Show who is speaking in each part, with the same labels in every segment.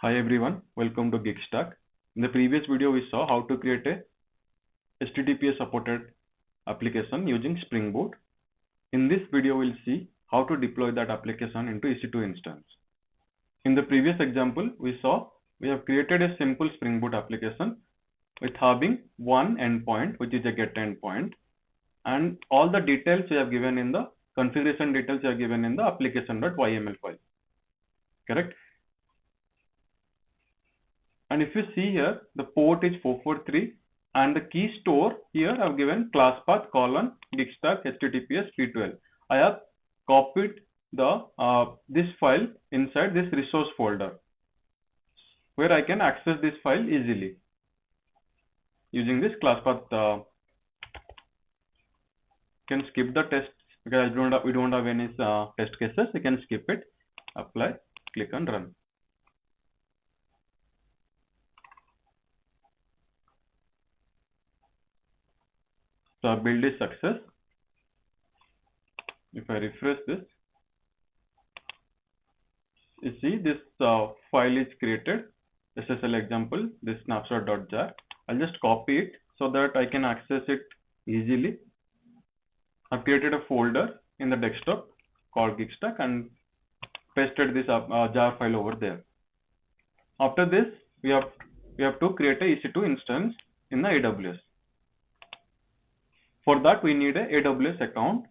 Speaker 1: Hi everyone, welcome to GigStack. In the previous video, we saw how to create a HTTPS supported application using Spring Boot. In this video, we'll see how to deploy that application into EC2 instance. In the previous example, we saw we have created a simple Spring Boot application with having one endpoint, which is a get endpoint, and all the details we have given in the configuration details we have given in the application.yml file. Correct? And if you see here, the port is 443 and the key store here I've given class path colon gigstack https v12. I have copied the this file inside this resource folder where I can access this file easily using this class path. Can skip the test because we don't have any test cases. You can skip it, apply, click and run. So our build is success. If I refresh this, you see this file is created, SSL example, this snapshot.jar. I'll just copy it so that I can access it easily. I've created a folder in the desktop called GigStack and pasted this jar file over there. After this, we have to create a EC2 instance in the AWS. For that, we need a AWS account.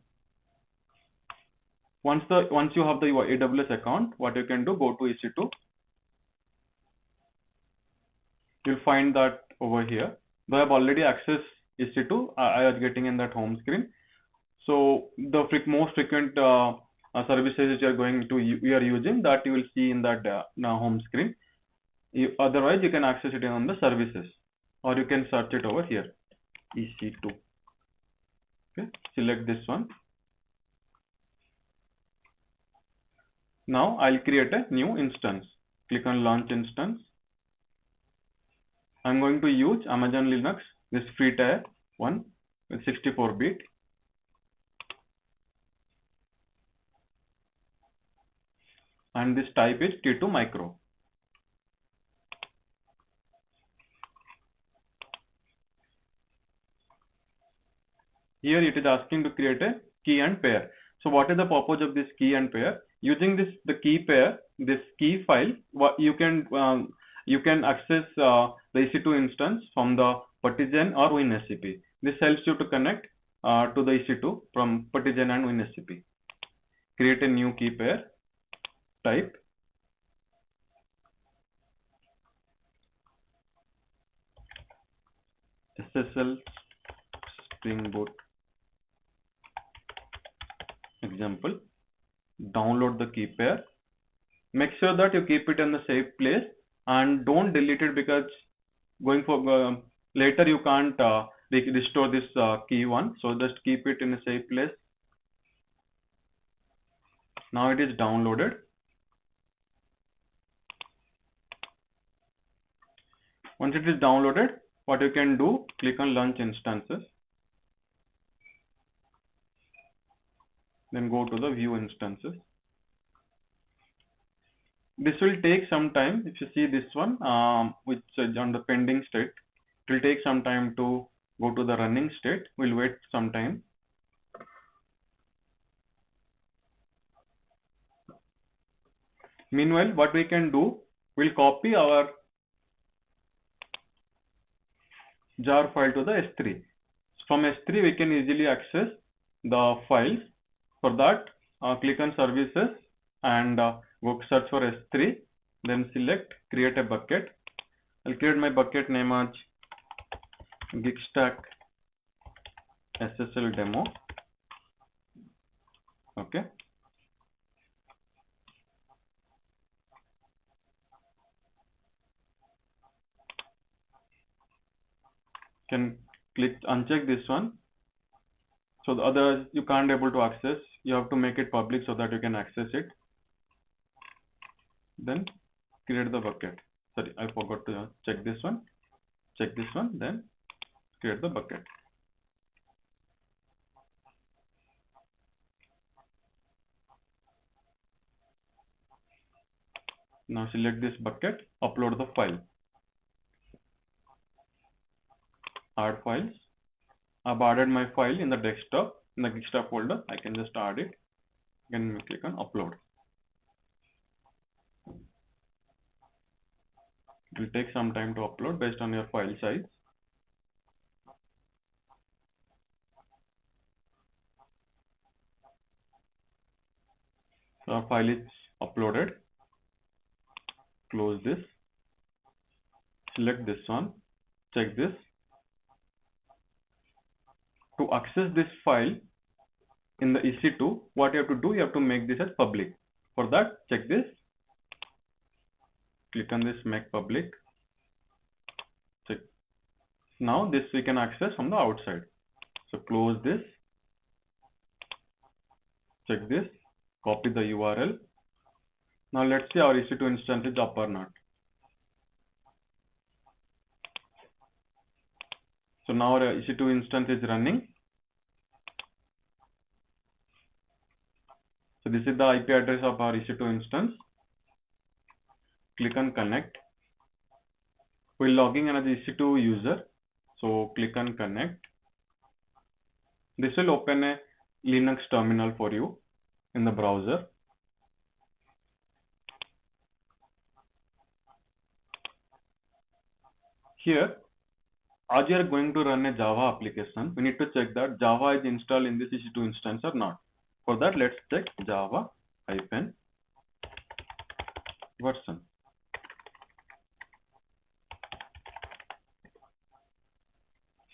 Speaker 1: Once you have the AWS account, what you can do, go to EC2. You'll find that over here. Though I have already accessed EC2, I was getting in that home screen. So the most frequent services you are using, that you will see in that home screen. Otherwise, you can access it on the services, or you can search it over here, EC2. Okay, select this one. Now I'll create a new instance. Click on launch instance. I'm going to use Amazon Linux, this free tier one with 64-bit. And this type is T2 micro. Here it is asking to create a key and pair. So what is the purpose of this key and pair? Using the key pair, this key file, you can access the EC2 instance from the Partizen or WinSCP. This helps you to connect to the EC2 from Partizen and WinSCP. Create a new key pair. Type SSL Spring Boot example. Download the key pair. Make sure that you keep it in the safe place and don't delete it, because going for later you can't restore this key one. So just keep it in a safe place. Now it is downloaded. Once it is downloaded, what you can do, click on launch instances. Then go to the view instances. This will take some time. If you see this one, which is on the pending state, it will take some time to go to the running state. We'll wait some time. Meanwhile, what we can do, we'll copy our jar file to the S3. From S3, we can easily access the files. For that, click on services and go search for S3. Then select create a bucket. I'll create my bucket name as GigStack SSL demo. Okay. Can uncheck this one. So the others you can't able to access. You have to make it public so that you can access it. Then create the bucket. Sorry, I forgot to check this one. Check this one, then create the bucket. Now select this bucket, upload the file. Add files. I've added my file in the desktop, in the desktop folder. I can just add it. Again, click on upload. It will take some time to upload based on your file size. So our file is uploaded. Close this. Select this one. Check this. To access this file in the EC2, what you have to do, you have to make this as public. For that, check this. Click on this make public. Check. Now this we can access from the outside. So close this. Check this. Copy the URL. Now let's see our EC2 instance is up or not. So now our EC2 instance is running. So this is the IP address of our EC2 instance. Click on connect. We're logging in as EC2 user. So click on connect. This will open a Linux terminal for you in the browser. Here, as you are going to run a Java application, we need to check that Java is installed in this EC2 instance or not. For that, let's check Java -version.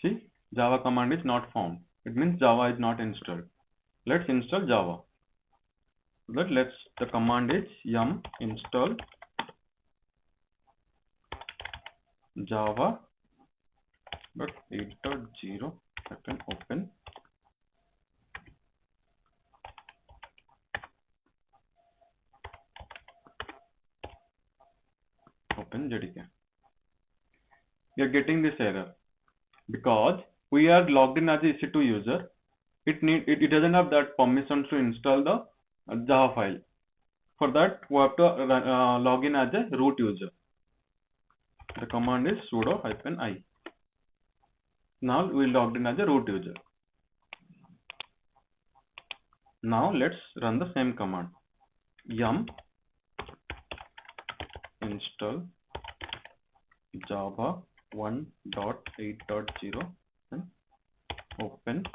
Speaker 1: See, Java command is not found. It means Java is not installed. Let's install Java. The command is yum install Java 8.0. I can open. Open JDK. We are getting this error because we are logged in as a EC2 user. It doesn't have that permission to install the Java file. For that, we have to log in as a root user. The command is sudo -i. Now we logged in as a root user. Now let's run the same command. Yum install Java 1.8.0 and open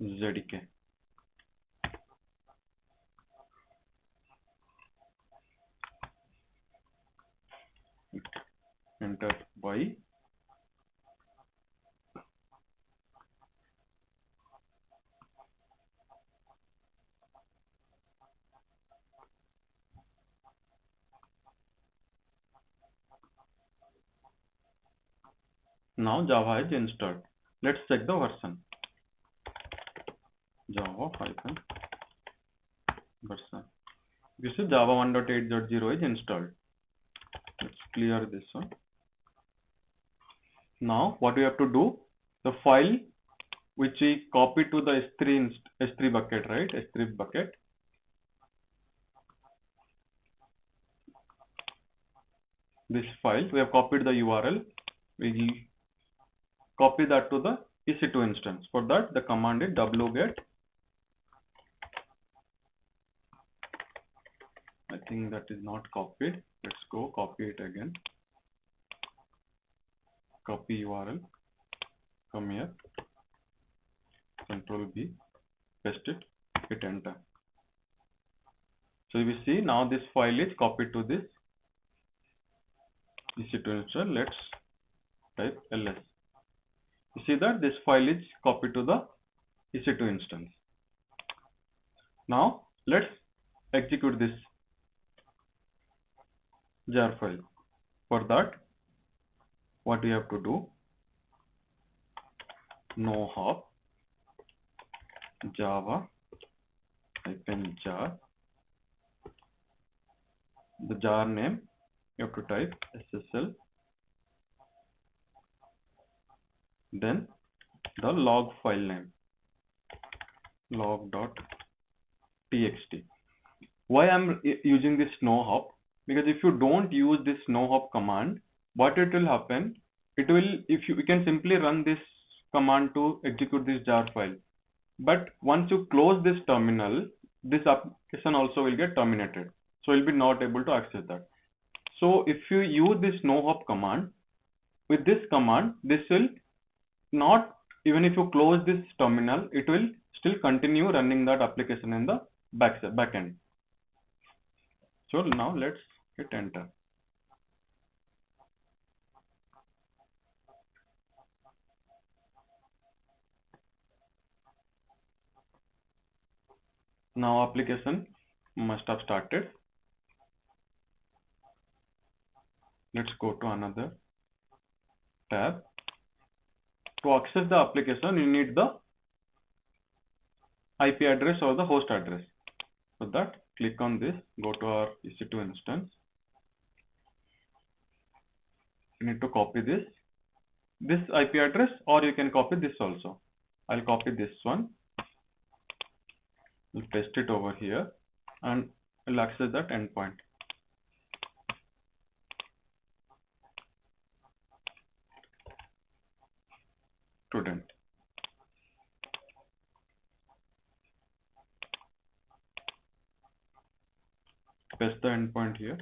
Speaker 1: JDK. Enter Y. Now Java is installed. Let's check the version. Java -version. You see Java 1.8.0 is installed. Let's clear this one. Now what we have to do, the file which we copy to the S3 bucket, right? S3 bucket. This file, we have copied the URL. We copy that to the EC2 instance. For that, the command is wget. I think that is not copied. Let's go copy it again. Copy URL. Come here. Control B. Paste it. Hit enter. So we see now this file is copied to this EC2 instance. Let's type ls. You see that this file is copied to the EC2 instance. Now let's execute this jar file. For that, what we have to do, no hop java -jar. The jar name you have to type SSL, then the log file name log.txt. Why I'm using this no hop? Because if you don't use this no hop command, what it will happen, it will, if you can simply run this command to execute this jar file. But once you close this terminal, this application also will get terminated. So you'll be not able to access that. So if you use this no hop command, with this command, this will not, even if you close this terminal, it will still continue running that application in the back end. So now let's hit enter. Now application must have started. Let's go to another tab. To access the application, you need the IP address or the host address. For that, click on this, go to our EC2 instance. You need to copy this IP address, or you can copy this also. I'll copy this one. We'll paste it over here and we'll access that endpoint. Student. Paste the endpoint here.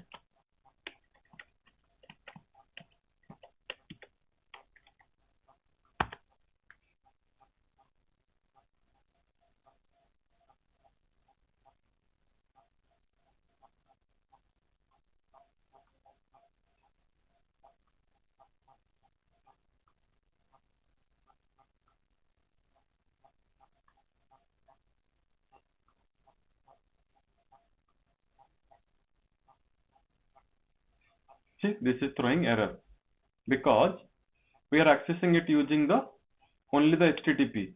Speaker 1: See, this is throwing error because we are accessing it using the only the HTTP,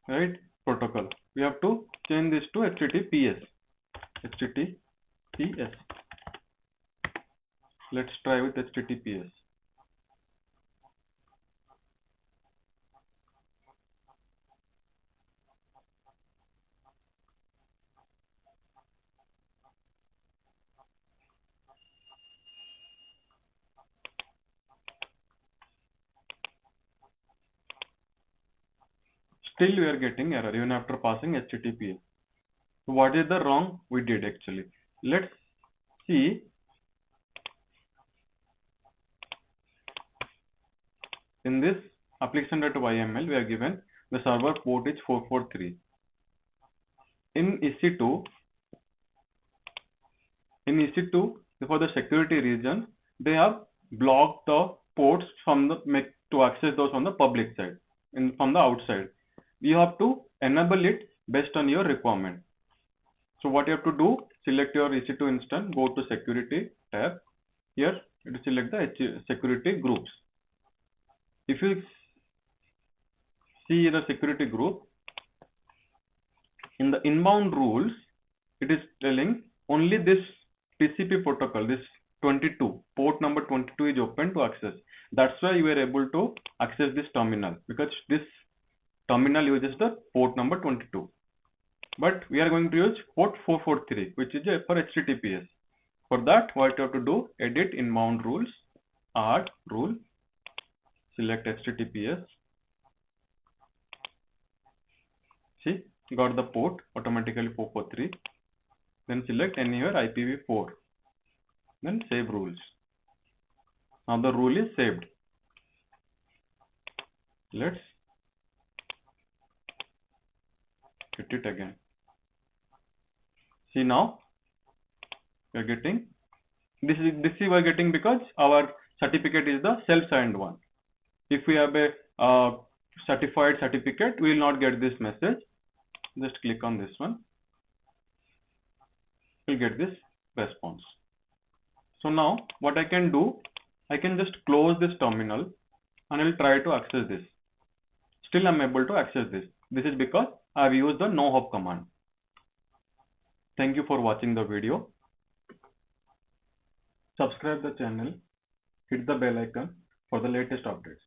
Speaker 1: right, protocol. We have to change this to HTTPS. HTTPS. Let's try with HTTPS. Still we are getting error even after passing HTTPS. So what is the wrong we did actually? Let's see. In this application.yml, we are given the server port is 443. In EC2, for the security reason, they have blocked the ports from the to access those on the public side, from the outside. You have to enable it based on your requirement. So what you have to do, select your EC2 instance, go to security tab. Here, you select the security groups. If you see the security group, in the inbound rules, it is telling only this TCP protocol, this 22, port number 22 is open to access. That's why you were able to access this terminal, because this terminal uses the port number 22. But we are going to use port 443, which is for HTTPS. For that, what you have to do, edit inbound rules, add rule, select HTTPS. See, got the port automatically 443. Then select anywhere IPv4. Then save rules. Now the rule is saved. Let's hit it again. See, now we are getting this we are getting because our certificate is the self-signed one. If we have a certified certificate, we will not get this message. Just click on this one. We'll get this response. So now what I can do, I can just close this terminal and I'll try to access this. Still I'm able to access this. This is because I've used the no hop command. Thank you for watching the video. Subscribe the channel, hit the bell icon for the latest updates.